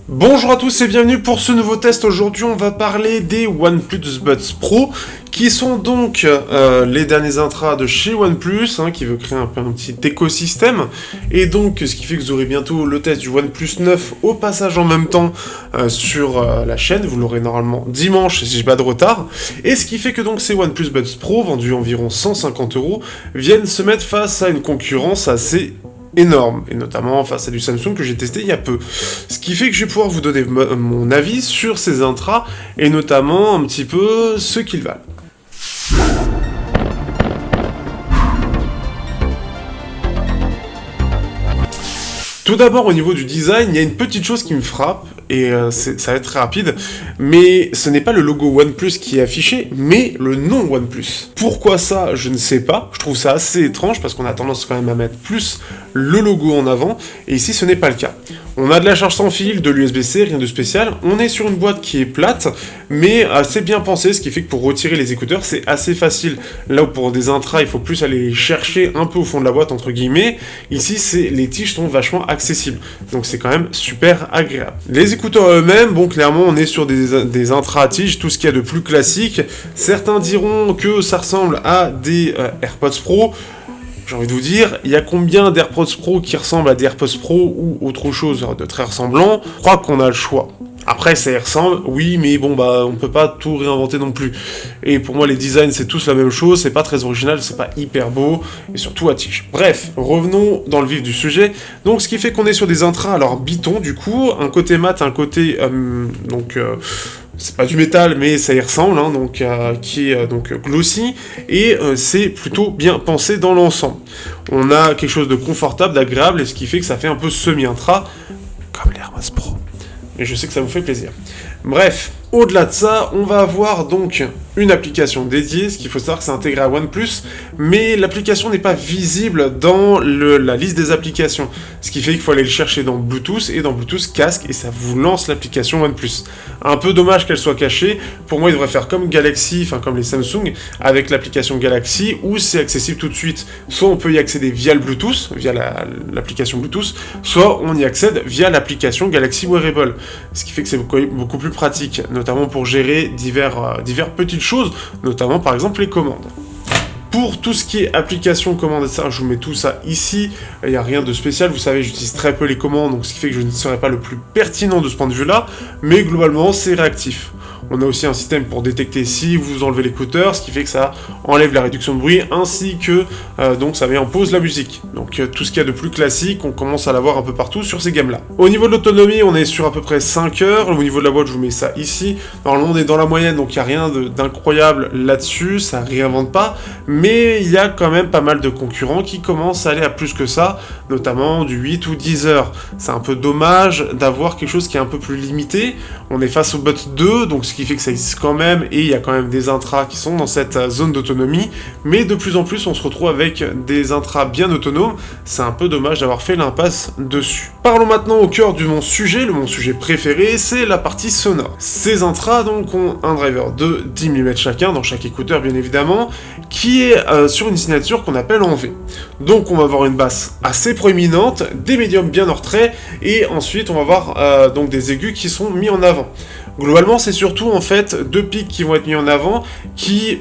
Bonjour à tous et bienvenue pour ce nouveau test. Aujourd'hui on va parler des OnePlus Buds Pro qui sont donc les derniers intras de chez OnePlus qui veut créer un petit écosystème, et donc ce qui fait que vous aurez bientôt le test du OnePlus 9 au passage en même temps sur la chaîne. Vous l'aurez normalement dimanche si j'ai pas de retard, et ce qui fait que donc ces OnePlus Buds Pro vendus environ 150 € viennent se mettre face à une concurrence assez énorme, et notamment face à du Samsung que j'ai testé il y a peu. Ce qui fait que je vais pouvoir vous donner mon avis sur ces intras, et notamment un petit peu ce qu'ils valent. Tout d'abord, au niveau du design, il y a une petite chose qui me frappe, et ça va être très rapide, mais ce n'est pas le logo OnePlus qui est affiché, mais le nom OnePlus. Pourquoi ça, je ne sais pas, je trouve ça assez étrange, parce qu'on a tendance quand même à mettre plus le logo en avant, et ici ce n'est pas le cas. On a de la charge sans fil, de l'USB-C, rien de spécial, on est sur une boîte qui est plate, mais assez bien pensée, ce qui fait que pour retirer les écouteurs, c'est assez facile. Là où pour des intras, il faut plus aller les chercher un peu au fond de la boîte, entre guillemets, ici les tiges sont vachement accessibles, donc c'est quand même super agréable. Les écouteurs eux-mêmes, bon clairement on est sur des intras à tiges, tout ce qu'il y a de plus classique. Certains diront que ça ressemble à des AirPods Pro. J'ai envie de vous dire, il y a combien d'AirPods Pro qui ressemblent à des AirPods Pro ou autre chose de très ressemblant? Je crois qu'on a le choix. Après, ça y ressemble, oui, mais bon, bah, on peut pas tout réinventer non plus. Et pour moi, les designs, c'est tous la même chose, c'est pas très original, c'est pas hyper beau, et surtout à tige. Bref, revenons dans le vif du sujet. Donc, ce qui fait qu'on est sur des intras, alors biton, du coup, un côté mat, un côté, c'est pas du métal, mais ça y ressemble, qui est donc glossy, et c'est plutôt bien pensé dans l'ensemble. On a quelque chose de confortable, d'agréable, et ce qui fait que ça fait un peu semi-intra, comme l'AirPods Pro. Et je sais que ça vous fait plaisir. Bref, au-delà de ça, on va avoir donc une application dédiée. Ce qu'il faut savoir, que c'est intégré à OnePlus, mais l'application n'est pas visible dans la liste des applications. Ce qui fait qu'il faut aller le chercher dans Bluetooth, et dans Bluetooth casque, et ça vous lance l'application OnePlus. Un peu dommage qu'elle soit cachée. Pour moi, il devrait faire comme Galaxy, enfin comme les Samsung, avec l'application Galaxy, où c'est accessible tout de suite. Soit on peut y accéder via le Bluetooth, via l'application Bluetooth, soit on y accède via l'application Galaxy Wearable. Ce qui fait que c'est beaucoup plus pratique, notamment pour gérer divers petites choses, notamment par exemple les commandes. Pour tout ce qui est application, commande, etc., je vous mets tout ça ici, il n'y a rien de spécial, vous savez, j'utilise très peu les commandes, donc ce qui fait que je ne serai pas le plus pertinent de ce point de vue-là, mais globalement, c'est réactif. On a aussi un système pour détecter si vous enlevez l'écouteur, ce qui fait que ça enlève la réduction de bruit, ainsi que donc ça met en pause la musique. Donc tout ce qu'il y a de plus classique, on commence à l'avoir un peu partout sur ces gammes-là. Au niveau de l'autonomie, on est sur à peu près 5 heures. Au niveau de la boîte, je vous mets ça ici. Normalement, on est dans la moyenne, donc il n'y a rien d'incroyable là-dessus, ça réinvente pas, mais il y a quand même pas mal de concurrents qui commencent à aller à plus que ça, notamment du 8 ou 10 heures. C'est un peu dommage d'avoir quelque chose qui est un peu plus limité. On est face au Buds 2, donc ce qui fait que ça existe quand même, et il y a quand même des intras qui sont dans cette zone d'autonomie, mais de plus en plus on se retrouve avec des intras bien autonomes. C'est un peu dommage d'avoir fait l'impasse dessus. Parlons maintenant au cœur de mon sujet, mon sujet préféré, c'est la partie sonore. Ces intras donc ont un driver de 10 mm chacun, dans chaque écouteur bien évidemment, qui est sur une signature qu'on appelle en V. Donc on va avoir une basse assez proéminente, des médiums bien en retrait, et ensuite on va avoir donc des aigus qui sont mis en avant. Globalement, c'est surtout en fait deux pics qui vont être mis en avant, qui,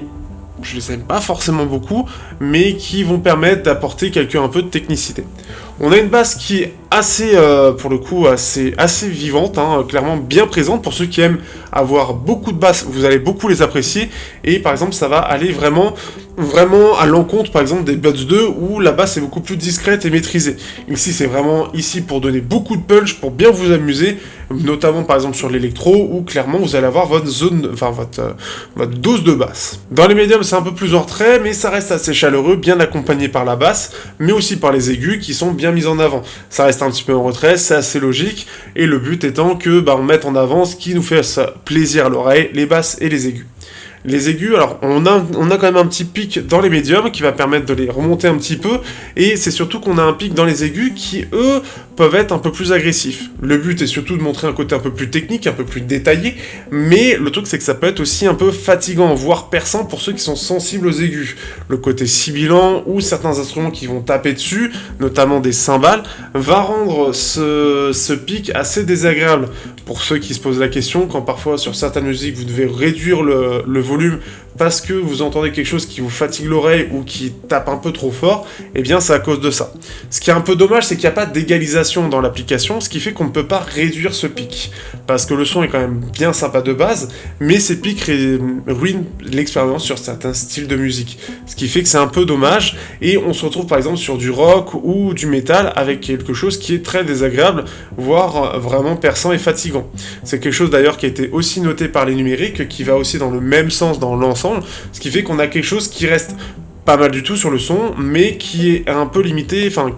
je les aime pas forcément beaucoup, mais qui vont permettre d'apporter un peu de technicité. On a une basse qui est assez, pour le coup, assez vivante, clairement bien présente. Pour ceux qui aiment avoir beaucoup de basses, vous allez beaucoup les apprécier, et par exemple, ça va aller vraiment à l'encontre, par exemple, des Buds 2, où la basse est beaucoup plus discrète et maîtrisée. Ici, c'est vraiment ici pour donner beaucoup de punch, pour bien vous amuser, notamment par exemple sur l'électro, où clairement vous allez avoir votre dose de basse. Dans les médiums, c'est un peu plus en retrait, mais ça reste assez chaleureux, bien accompagné par la basse, mais aussi par les aigus qui sont bien mis en avant. Ça reste un petit peu en retrait, c'est assez logique, et le but étant que on mette en avant ce qui nous fait plaisir à l'oreille, les basses et les aigus. Les aigus, alors on a quand même un petit pic dans les médiums qui va permettre de les remonter un petit peu, et c'est surtout qu'on a un pic dans les aigus qui, eux, peuvent être un peu plus agressifs. Le but est surtout de montrer un côté un peu plus technique, un peu plus détaillé, mais le truc c'est que ça peut être aussi un peu fatigant, voire perçant pour ceux qui sont sensibles aux aigus. Le côté sibilant ou certains instruments qui vont taper dessus, notamment des cymbales, va rendre ce pic assez désagréable. Pour ceux qui se posent la question, quand parfois sur certaines musiques vous devez réduire le volume parce que vous entendez quelque chose qui vous fatigue l'oreille ou qui tape un peu trop fort, eh bien c'est à cause de ça. Ce qui est un peu dommage, c'est qu'il n'y a pas d'égalisation dans l'application, ce qui fait qu'on ne peut pas réduire ce pic. Parce que le son est quand même bien sympa de base, mais ces pics ruinent l'expérience sur certains styles de musique. Ce qui fait que c'est un peu dommage, et on se retrouve par exemple sur du rock ou du métal avec quelque chose qui est très désagréable, voire vraiment perçant et fatigant. C'est quelque chose d'ailleurs qui a été aussi noté par les numériques, qui va aussi dans le même sens dans l'ensemble, ce qui fait qu'on a quelque chose qui reste pas mal du tout sur le son, mais qui est un peu limité, enfin,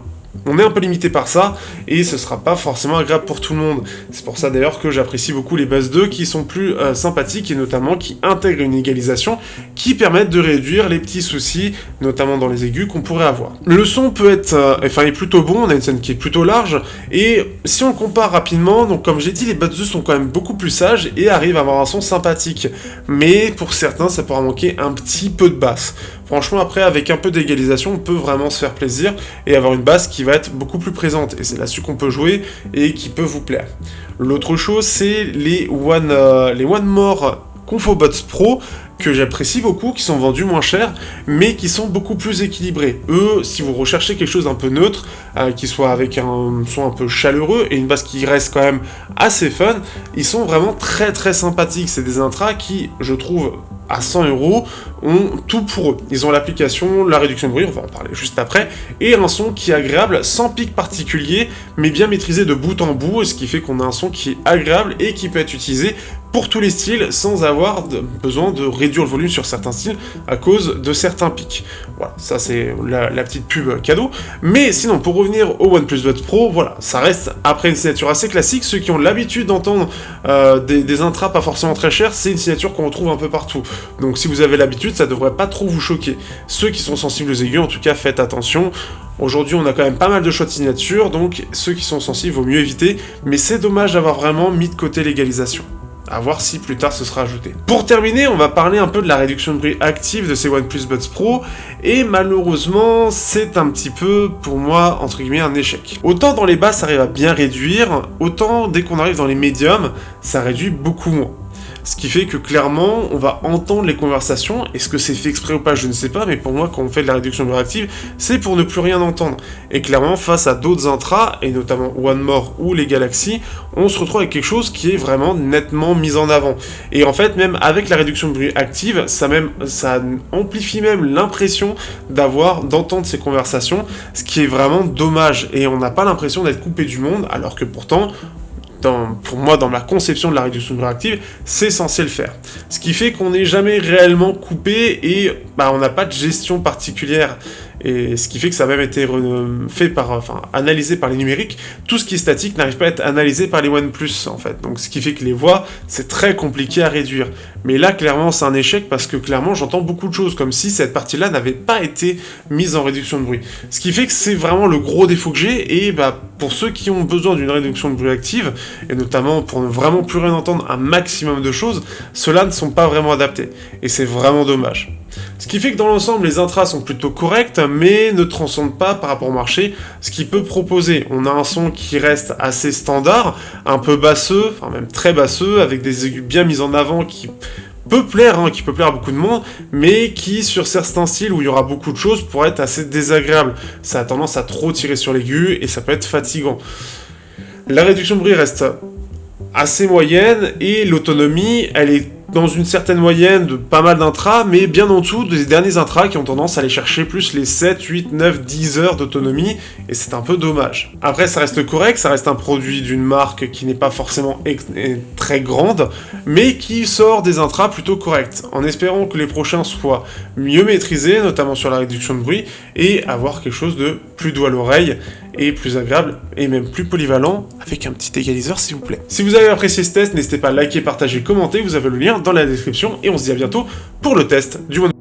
on est un peu limité par ça, et ce sera pas forcément agréable pour tout le monde. C'est pour ça d'ailleurs que j'apprécie beaucoup les Bass 2 qui sont plus sympathiques, et notamment qui intègrent une égalisation, qui permettent de réduire les petits soucis, notamment dans les aigus, qu'on pourrait avoir. Le son peut être, est plutôt bon, on a une scène qui est plutôt large, et si on compare rapidement, donc comme j'ai dit, les Bass 2 sont quand même beaucoup plus sages, et arrivent à avoir un son sympathique. Mais pour certains, ça pourra manquer un petit peu de basse. Franchement, après, avec un peu d'égalisation, on peut vraiment se faire plaisir et avoir une basse qui va être beaucoup plus présente. Et c'est là-dessus qu'on peut jouer et qui peut vous plaire. L'autre chose, c'est les One More Confobots Pro, que j'apprécie beaucoup, qui sont vendus moins cher, mais qui sont beaucoup plus équilibrés. Eux, si vous recherchez quelque chose d'un peu neutre, qui soit avec un son un peu chaleureux, et une basse qui reste quand même assez fun, ils sont vraiment très très sympathiques. C'est des intras qui, je trouve, à 100€, ont tout pour eux. Ils ont l'application, la réduction de bruit, on va en parler juste après, et un son qui est agréable, sans pic particulier, mais bien maîtrisé de bout en bout, ce qui fait qu'on a un son qui est agréable et qui peut être utilisé pour tous les styles, sans avoir besoin de réduire le volume sur certains styles à cause de certains pics. Voilà, ça c'est la petite pub cadeau. Mais sinon, pour revenir au OnePlus Buds Pro, voilà, ça reste après une signature assez classique. Ceux qui ont l'habitude d'entendre des intras pas forcément très chers, c'est une signature qu'on retrouve un peu partout. Donc si vous avez l'habitude, ça devrait pas trop vous choquer. Ceux qui sont sensibles aux aigus, en tout cas, faites attention. Aujourd'hui, on a quand même pas mal de choix de signature, donc ceux qui sont sensibles, vaut mieux éviter. Mais c'est dommage d'avoir vraiment mis de côté l'égalisation. À voir si plus tard ce sera ajouté. Pour terminer, on va parler un peu de la réduction de bruit active de ces OnePlus Buds Pro, et malheureusement, c'est un petit peu, pour moi, entre guillemets, un échec. Autant dans les basses, ça arrive à bien réduire, autant dès qu'on arrive dans les médiums, ça réduit beaucoup moins. Ce qui fait que clairement, on va entendre les conversations. Est-ce que c'est fait exprès ou pas, je ne sais pas, mais pour moi, quand on fait de la réduction de bruit active, c'est pour ne plus rien entendre. Et clairement, face à d'autres intras, et notamment One More ou les Galaxy, on se retrouve avec quelque chose qui est vraiment nettement mis en avant. Et en fait, même avec la réduction de bruit active, ça amplifie même l'impression d'entendre ces conversations, ce qui est vraiment dommage. Et on n'a pas l'impression d'être coupé du monde, alors que pourtant, pour moi, dans ma conception de la réduction de bruit active, c'est censé le faire. Ce qui fait qu'on n'est jamais réellement coupé et on n'a pas de gestion particulière. Et ce qui fait que ça a même été analysé par les numériques. Tout ce qui est statique n'arrive pas à être analysé par les OnePlus, en fait. Donc, ce qui fait que les voix, c'est très compliqué à réduire. Mais là, clairement, c'est un échec parce que, clairement, j'entends beaucoup de choses, comme si cette partie-là n'avait pas été mise en réduction de bruit. Ce qui fait que c'est vraiment le gros défaut que j'ai, et pour ceux qui ont besoin d'une réduction de bruit active, et notamment pour ne vraiment plus rien entendre, un maximum de choses, ceux-là ne sont pas vraiment adaptés. Et c'est vraiment dommage. Ce qui fait que dans l'ensemble, les intras sont plutôt corrects, mais ne transcendent pas par rapport au marché ce qu'il peut proposer. On a un son qui reste assez standard, un peu basseux, enfin même très basseux, avec des aigus bien mis en avant qui peut plaire à beaucoup de monde, mais qui, sur certains styles où il y aura beaucoup de choses, pourrait être assez désagréable. Ça a tendance à trop tirer sur l'aigu et ça peut être fatigant. La réduction de bruit reste assez moyenne et l'autonomie, elle est dans une certaine moyenne de pas mal d'intras, mais bien en dessous des derniers intras qui ont tendance à aller chercher plus les 7, 8, 9, 10 heures d'autonomie, et c'est un peu dommage. Après, ça reste correct, ça reste un produit d'une marque qui n'est pas forcément très grande, mais qui sort des intras plutôt corrects, en espérant que les prochains soient mieux maîtrisés, notamment sur la réduction de bruit, et avoir quelque chose de plus doux à l'oreille, et plus agréable, et même plus polyvalent, avec un petit égaliseur s'il vous plaît. Si vous avez apprécié ce test, n'hésitez pas à liker, partager, commenter, vous avez le lien dans la description, et on se dit à bientôt pour le test du OnePlus.